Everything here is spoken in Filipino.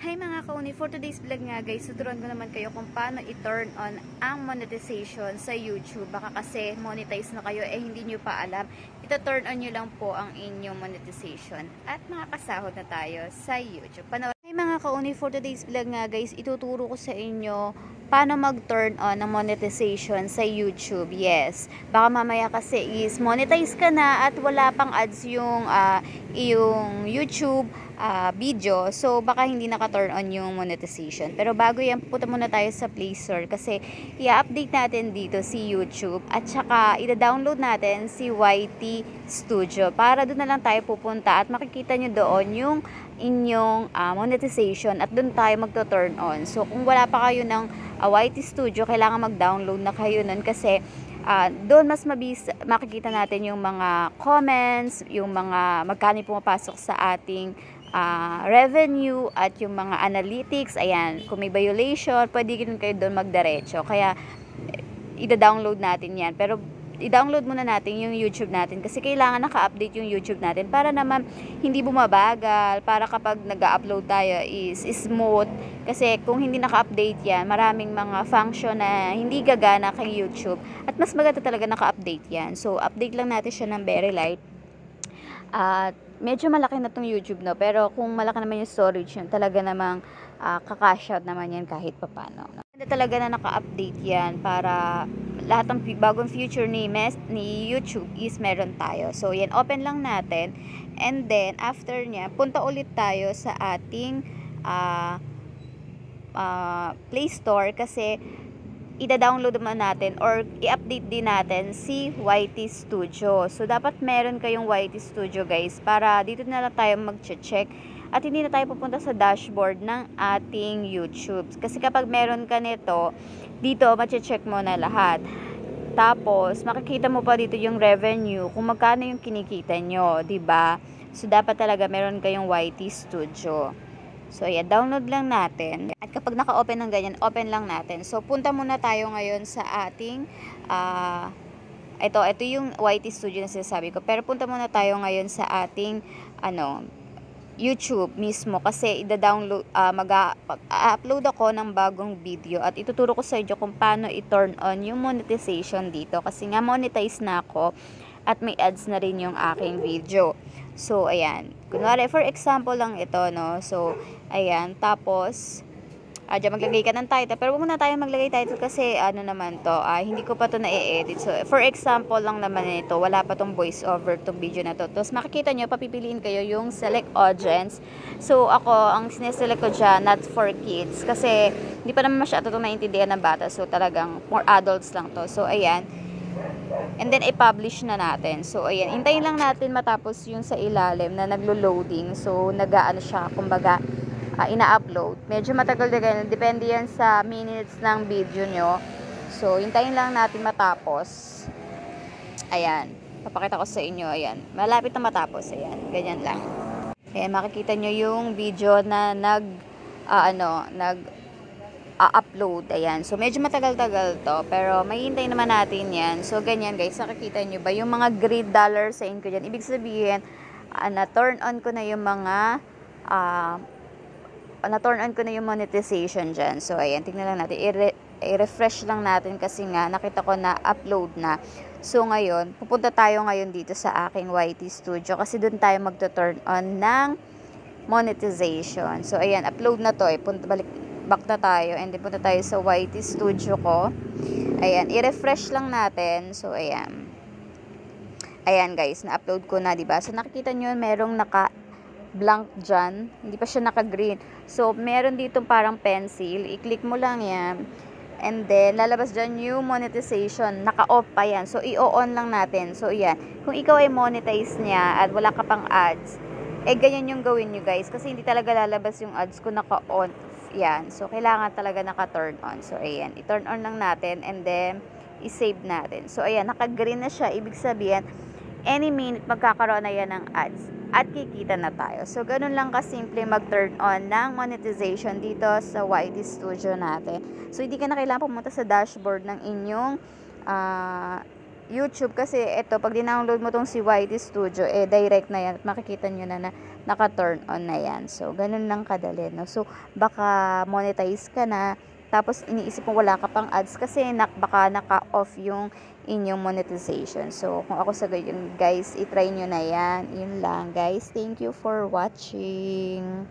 Hi mga kauni, for today's vlog nga guys, tuturuan ko naman kayo kung paano i-turn on ang monetization sa YouTube. Baka kasi monetize na kayo hindi nyo pa alam. Ito-turn on nyo lang po ang inyong monetization at makakasahod na tayo sa YouTube. Hi mga kauni, for today's vlog nga guys, ituturo ko sa inyo paano mag-turn on ng monetization sa YouTube. Yes, baka mamaya kasi is monetize ka na at wala pang ads yung YouTube video, so baka hindi naka-turn on yung monetization. Pero bago yan, pupunta muna tayo sa Play Store kasi i-update natin dito si YouTube at saka i-download natin si YT Studio para doon na lang tayo pupunta at makikita nyo doon yung inyong monetization at doon tayo magto-turn on. So kung wala pa kayo ng YT Studio, kailangan mag-download na kayo nun kasi doon mas mabilis makikita natin yung mga comments, yung mga magkano pumapasok sa ating revenue at yung mga analytics. Ayan, kung may violation, pwede rin kayo doon magdiretso. Kaya i-download natin yan. Pero i-download muna natin yung YouTube natin kasi kailangan naka-update yung YouTube natin para naman hindi bumabagal, para kapag nag-upload tayo is smooth. Kasi kung hindi naka-update yan, maraming mga function na hindi gagana kay YouTube at mas maganda talaga naka-update yan. So update lang natin siya ng very light at medyo malaki na tong YouTube, no? Pero kung malaki naman yung storage yun, talaga namang kakash out naman yan kahit papano, no? Talaga na naka-update yan para lahat ng bagong future ni YouTube is meron tayo. So yan, open lang natin and then after nya, punta ulit tayo sa ating Play Store kasi ida-download naman natin or i-update din natin si YT Studio. So dapat meron kayong YT Studio guys para dito na lang tayo mag-check at hindi na tayo pupunta sa dashboard ng ating YouTube. Kasi kapag meron ka nito, dito ma-check mo na lahat. Tapos makikita mo pa dito yung revenue kung magkano yung kinikita nyo, 'di ba? So dapat talaga meron kayong YT Studio. So, ayan, download lang natin. At kapag naka-open ng ganyan, open lang natin. So, punta muna tayo ngayon sa ating, ito yung YT Studio na sinasabi ko. Pero punta muna tayo ngayon sa ating, YouTube mismo. Kasi, mag-upload ako ng bagong video. At ituturo ko sa inyo kung paano i-turn on yung monetization dito. Kasi nga, monetize na ako. At may ads na rin yung aking video. So, ayan. Kunwari, for example lang ito, no? So, ayan. Tapos, dyan maglagay ka ng title. Pero huwag muna tayo maglagay title kasi, naman to, hindi ko pa to na-edit. So, for example lang naman ito. Wala pa tong voice over tong video na to. Tapos, makikita nyo, papipiliin kayo yung select audience. So, ako, ang sineselect ko dyan, not for kids. Kasi, hindi pa naman masyado itong naiintindihan ng bata. So, talagang more adults lang to. So, ayan. And then, i-publish na natin. So, ayan. Hintayin lang natin matapos yung sa ilalim na naglo-loading. So, nag-aano siya, kumbaga, ina-upload. Medyo matagal din. Depende yan sa minutes ng video nyo. So, hintayin lang natin matapos. Ayan. Papakita ko sa inyo. Ayan. Malapit na matapos. Ayan. Ganyan lang. Ayan. Makikita nyo yung video na upload. Ayan. So, medyo matagal-tagal to. Pero, may hintay naman natin yan. So, ganyan guys. Nakikita nyo ba? Yung mga green dollar sign ko dyan. Ibig sabihin, na-turn on ko na yung mga, na-turn on ko na yung monetization dyan. So, ayan. Tingnan lang natin. I-refresh lang natin kasi nga, nakita ko na upload na. So, ngayon, pupunta tayo ngayon dito sa aking YT Studio kasi doon tayo magto-turn on ng monetization. So, ayan. Upload na to. Back na tayo and then punta tayo sa YT Studio ko. Ayan, i-refresh lang natin. So, ayan. Ayan, guys, na-upload ko na, diba? So, nakikita nyo, merong naka-blank dyan. Hindi pa siya naka-green. So, meron dito parang pencil. I-click mo lang yan. And then, lalabas dyan yung monetization. Naka-off pa yan. So, i-on lang natin. So, ayan. Kung ikaw ay monetize niya at wala ka pang ads, ganyan yung gawin nyo, guys. Kasi hindi talaga lalabas yung ads kung naka-on. Yan. So, kailangan talaga naka-turn on. So, ayan. I-turn on lang natin and then, i-save natin. So, ayan. Naka-green na siya. Ibig sabihin, any minute magkakaroon na yan ng ads at kikita na tayo. So, ganun lang kasimple mag-turn on ng monetization dito sa YT Studio natin. So, hindi ka na kailangan pumunta sa dashboard ng inyong YouTube kasi ito, pag dinownload mo tong si YT Studio, direct na yan at makikita nyo na naka-turn on na yan. So, ganun lang kadali, no? So, baka monetize ka na, tapos iniisip mo wala ka pang ads kasi baka naka-off yung inyong monetization. So, kung ako sa gayon, guys, itry nyo na yan. Yun lang, guys. Thank you for watching.